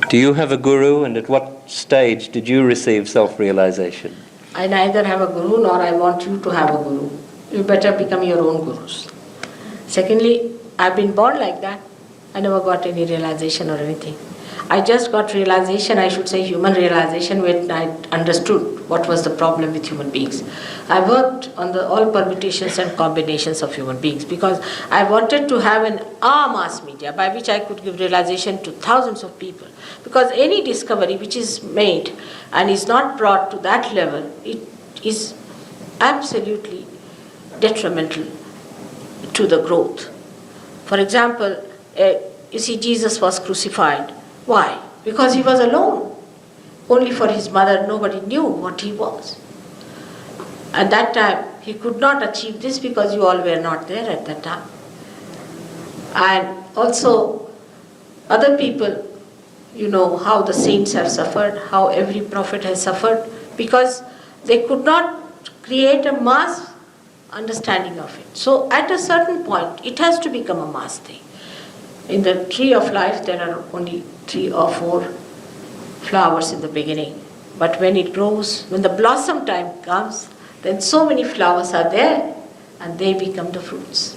Do you have a guru, and at what stage did you receive self-realization? I neither have a guru nor I want you to have a guru. You better become your own gurus. Secondly, I've been born like that. I never got any realization or anything. I just got realization, I should say human realization, when I understood what was the problem with human beings. I worked on all permutations and combinations of human beings because I wanted to have an mass media by which I could give realization to thousands of people. Because any discovery which is made and is not brought to that level, it is absolutely detrimental to the growth. For example, you see, Jesus was crucified. Why? Because he was alone. Only for his mother, nobody knew what he was. At that time, he could not achieve this because you all were not there at that time. And also, other people, you know how the saints have suffered, how every prophet has suffered, because they could not create a mass understanding of it. So at a certain point, it has to become a mass thing. In the tree of life, there are only 3 or 4 flowers in the beginning. But when it grows, when the blossom time comes, then so many flowers are there and they become the fruits.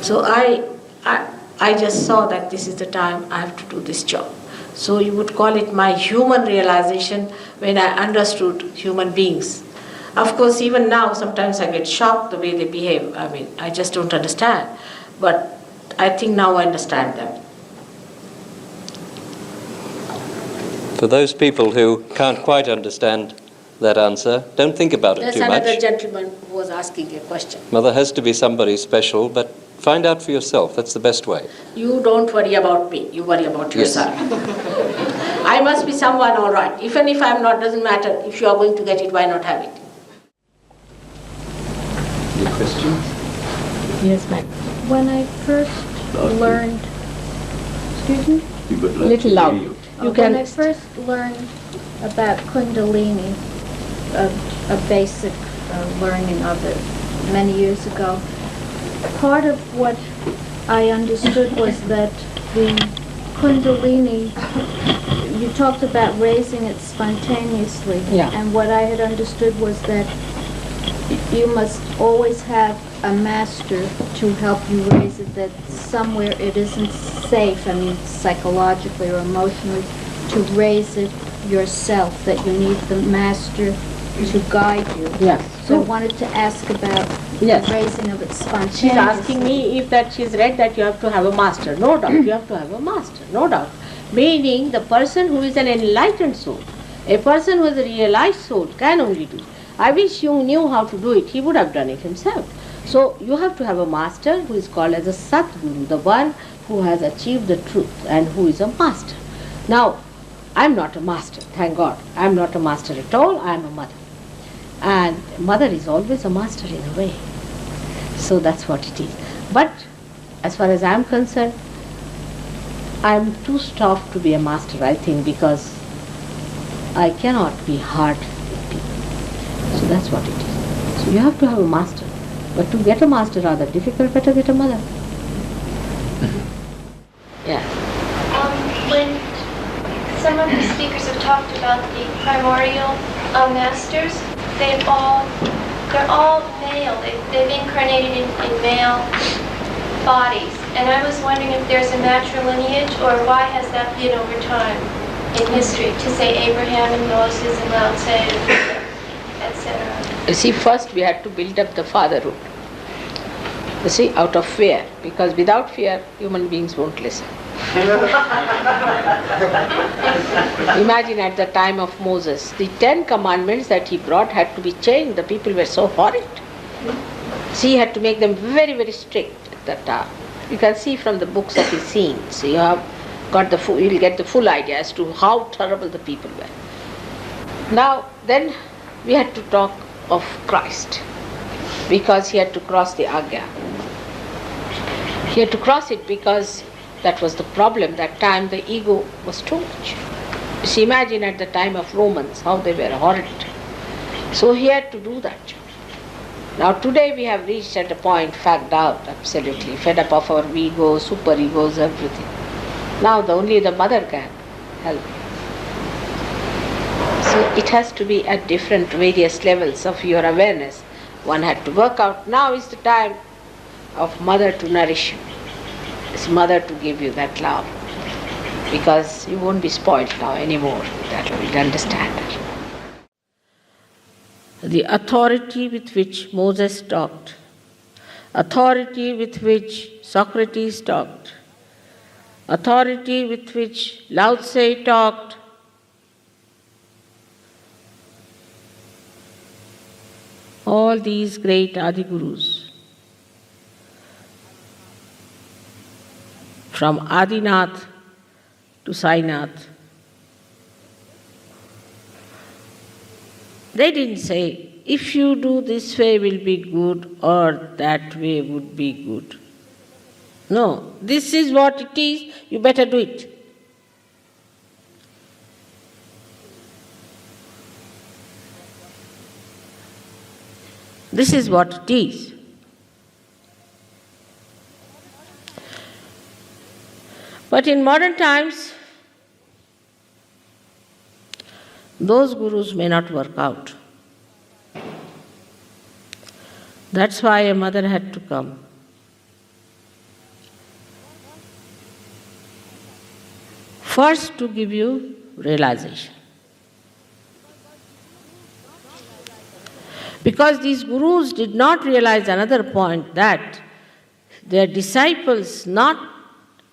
So I just saw that this is the time I have to do this job. So you would call it my human realization when I understood human beings. Of course, even now, sometimes I get shocked the way they behave. I mean, I just don't understand. But I think now I understand them. For those people who can't quite understand that answer, don't think about it too much. There's another gentleman who was asking a question. Well, there has to be somebody special, but find out for yourself. That's the best way. You don't worry about me. You worry about yourself. I must be someone all right. Even if I'm not, doesn't matter. If you are going to get it, why not have it? Any questions? Yes, ma'am. When I first learned, excuse me? Little loud. When I first learned about Kundalini, a basic learning of it many years ago, part of what I understood was that the Kundalini, you talked about raising it spontaneously, and what I had understood was that you must always have a master to help you raise it, that somewhere it isn't safe, I mean psychologically or emotionally, to raise it yourself, that you need the master to guide you. Yes. So I wanted to ask about the raising of it spontaneously. She's asking me if that she's read that you have to have a master. No doubt, you have to have a master, no doubt. Meaning the person who is an enlightened soul, a person who is a realized soul can only do. I wish you knew how to do it, he would have done it himself. So you have to have a master who is called as a Satguru, the one who has achieved the truth and who is a master. Now, I'm not a master, thank God. I'm not a master at all, I'm a mother. And mother is always a master in a way. So that's what it is. But as far as I'm concerned, I'm too soft to be a master, I think, because I cannot be hard with people. So that's what it is. So you have to have a master. But to get a master rather difficult, better get a mother. Yeah. When some of the speakers have talked about the primordial masters, they're all male. They've incarnated in male bodies. And I was wondering if there's a natural lineage, or why has that been over time in history, to say Abraham and Moses and Lao Tse, etc. You see, first we had to build up the fatherhood. You see, out of fear, because without fear, human beings won't listen. Imagine at the time of Moses, the 10 commandments that he brought had to be changed. The people were so horrid. See, he had to make them very, very strict at that time. You can see from the books of his scenes. You have got you'll get the full idea as to how terrible the people were. Now, then we had to talk of Christ, because he had to cross the Agya. He had to cross it because that was the problem. That time the ego was too much. You see, imagine at the time of Romans how they were horrid. So he had to do that job. Now today we have reached at a point, fagged out, absolutely, fed up of our ego, super egos, everything. Now only the mother can help. So it has to be at different various levels of your awareness. One had to work out, now is the time of mother to nourish you. It's mother to give you that love. Because you won't be spoiled now anymore. That will understand. The authority with which Moses talked, authority with which Socrates talked, authority with which Lao Tse talked, all these great Adigurus, from Adinath to Sainath, they didn't say, if you do this way will be good or that way would be good. No, this is what it is, you better do it. This is what it is. But in modern times, those gurus may not work out. That's why a mother had to come. First to give you realization. Because these gurus did not realize another point, that their disciples not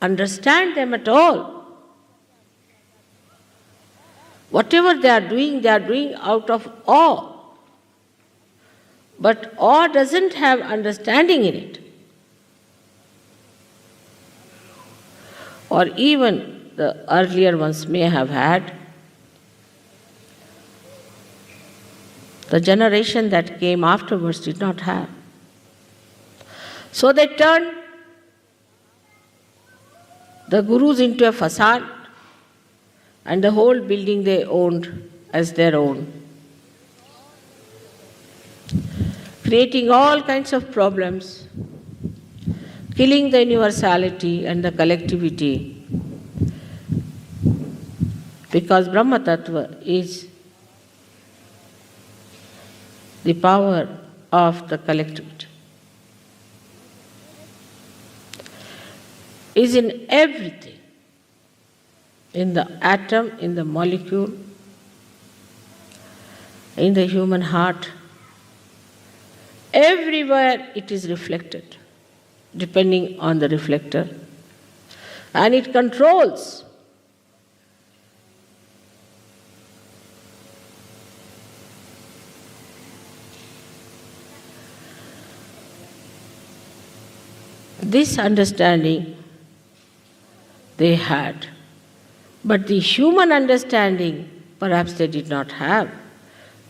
understand them at all. Whatever they are doing out of awe. But awe doesn't have understanding in it. Or even the earlier ones may have had. The generation that came afterwards did not have. So they turned the gurus into a facade, and the whole building they owned as their own, creating all kinds of problems, killing the universality and the collectivity, because Brahma Tattva is the power of the collectivity. Is in everything, in the atom, in the molecule, in the human heart. Everywhere it is reflected, depending on the reflector. And it controls. This understanding they had. But the human understanding, perhaps they did not have.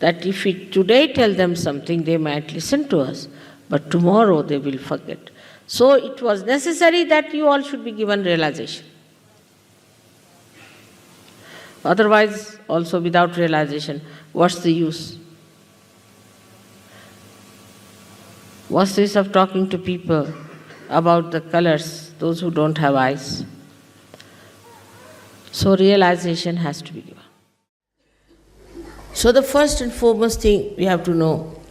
That if we today tell them something, they might listen to us, but tomorrow they will forget. So it was necessary that you all should be given realization. Otherwise, also without realization, what's the use? What's the use of talking to people about the colors, those who don't have eyes? So realization has to be given. So the first and foremost thing we have to know,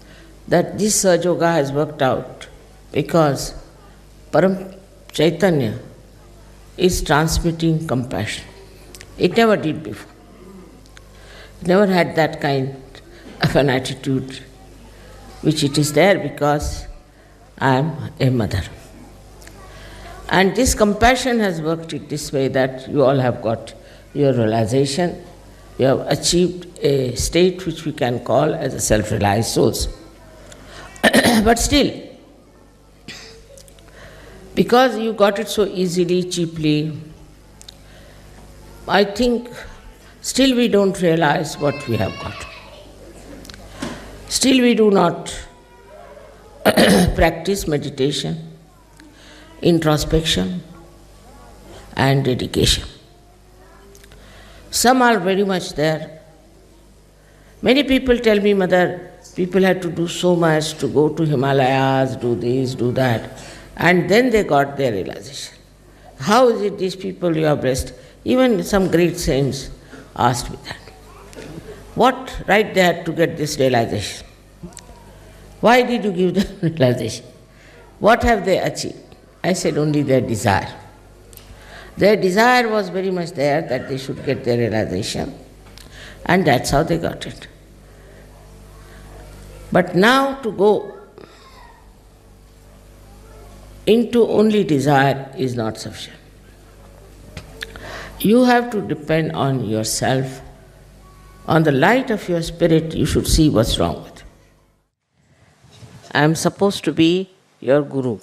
that this Sahaja Yoga has worked out because Param Chaitanya is transmitting compassion. It never did before. It never had that kind of an attitude, which it is there because I am a mother. And this compassion has worked it this way, that you all have got your realization, you have achieved a state which we can call as a self-realized souls. But still, because you got it so easily, cheaply, I think still we don't realize what we have got. Still we do not practice meditation, introspection and dedication. Some are very much there. Many people tell me, Mother, people had to do so much to go to Himalayas, do this, do that, and then they got their realization. how is it these people you have blessed? Even some great saints asked me that. What right they had to get this realization? Why did you give them realization? What have they achieved? I said only their desire. Their desire was very much there that they should get their realization, and that's how they got it. But now to go into only desire is not sufficient. You have to depend on yourself. On the light of your spirit, you should see what's wrong with you. I am supposed to be your guru.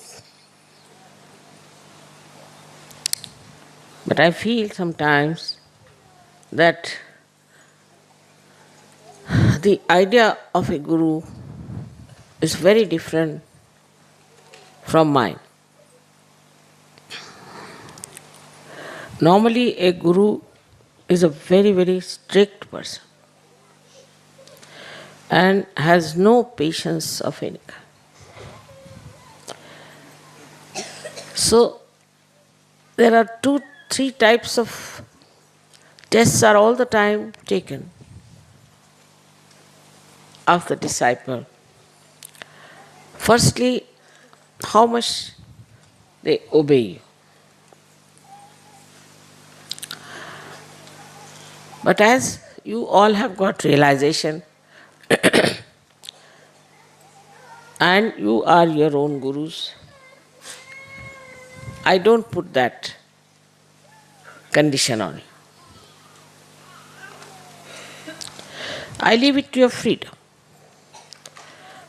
But I feel sometimes that the idea of a guru is very different from mine. Normally, a guru is a very, very strict person and has no patience of any kind. So, there are 2-3 types of tests are all the time taken of the disciple. Firstly, how much they obey you. But as you all have got realization and you are your own gurus, I don't put that condition on you. I leave it to your freedom.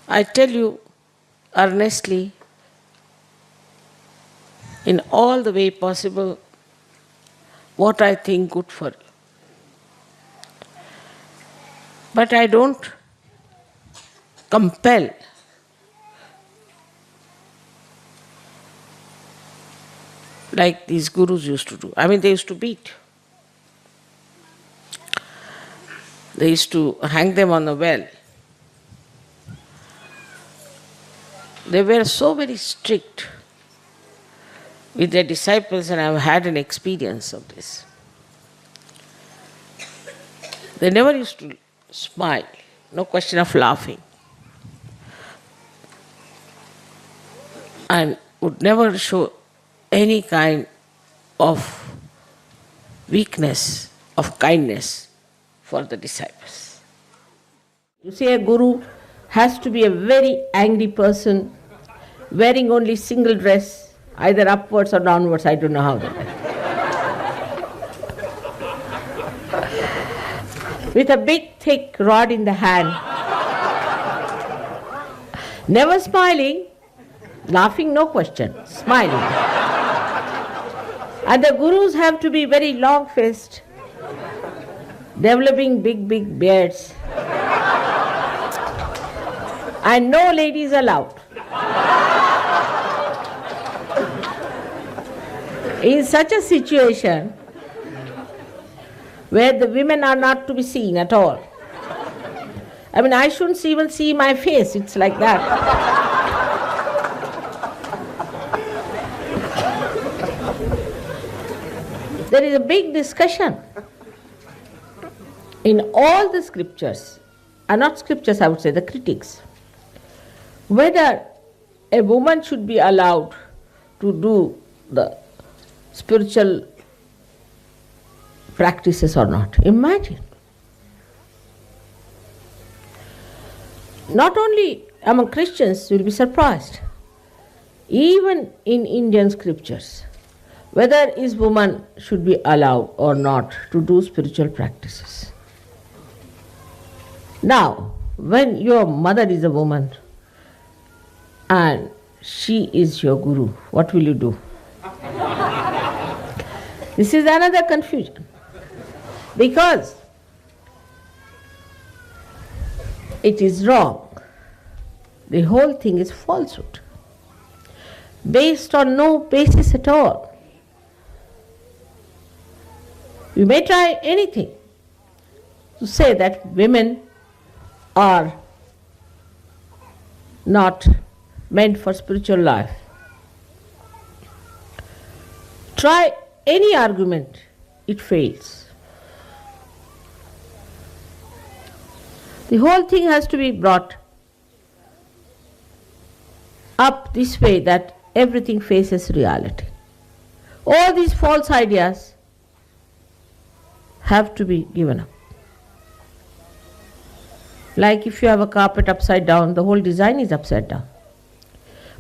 I tell you earnestly, in all the way possible, what I think good for you. But I don't compel. Like these gurus used to do. I mean, they used to beat. They used to hang them on the well. They were so very strict with their disciples, and I've had an experience of this. They never used to smile, no question of laughing, and would never show any kind of weakness, of kindness for the disciples. You see, a guru has to be a very angry person, wearing only single dress, either upwards or downwards, I don't know how that is. With a big thick rod in the hand, never smiling, laughing no question, smiling. And the gurus have to be very long-faced, developing big beards, and no ladies allowed. In such a situation, where the women are not to be seen at all. I mean, I shouldn't even see my face, it's like that. There is a big discussion in all the scriptures, and not scriptures, I would say, the critics, whether a woman should be allowed to do the spiritual practices or not. Imagine. Not only among Christians, you will be surprised. Even in Indian scriptures, whether is woman should be allowed or not to do spiritual practices. Now, when your mother is a woman and she is your guru, what will you do? This is another confusion. Because it is wrong. The whole thing is falsehood, based on no basis at all. You may try anything to say that women are not meant for spiritual life. try any argument, it fails. The whole thing has to be brought up this way that everything faces reality. All these false ideas have to be given up. Like if you have a carpet upside down, the whole design is upside down.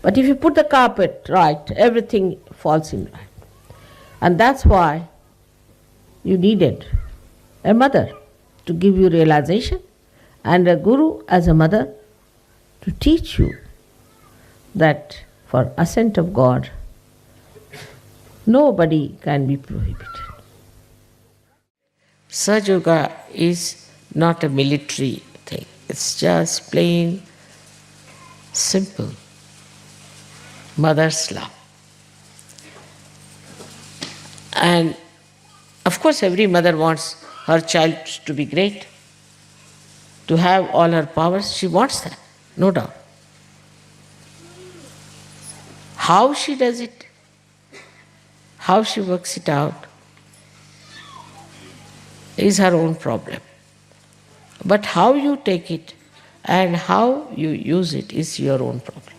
But if you put the carpet right, everything falls in line. And that's why you needed a mother to give you realization and a guru as a mother to teach you that for ascent of God, nobody can be prohibited. Sahaja Yoga is not a military thing. It's just plain, simple mother's love. And of course every mother wants her child to be great, to have all her powers. She wants that, no doubt. How she does it, how she works it out, is her own problem. But how you take it and how you use it is your own problem.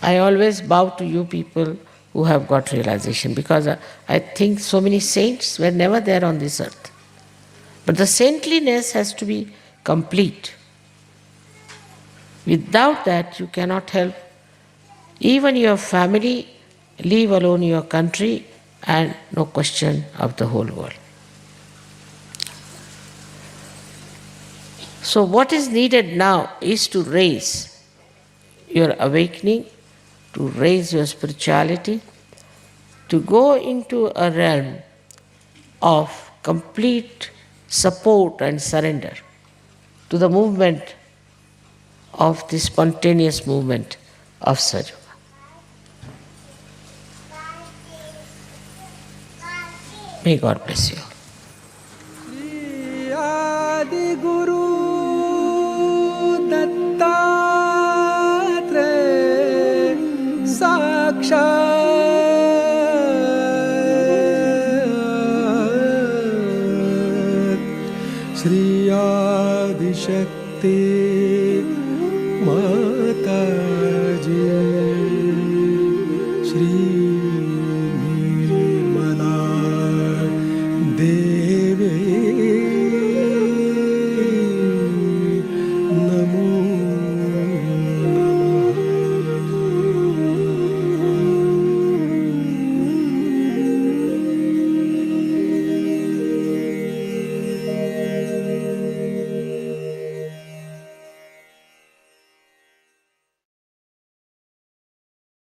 I always bow to you people who have got realization, because I think so many saints were never there on this earth. But the saintliness has to be complete. Without that, you cannot help even your family, leave alone your country, and no question of the whole world. So what is needed now is to raise your awakening, to raise your spirituality, to go into a realm of complete support and surrender to the movement of the spontaneous movement of Sahaja. May God bless you. Adi Guru Dattatreya Sakshat Shri Adi Shakti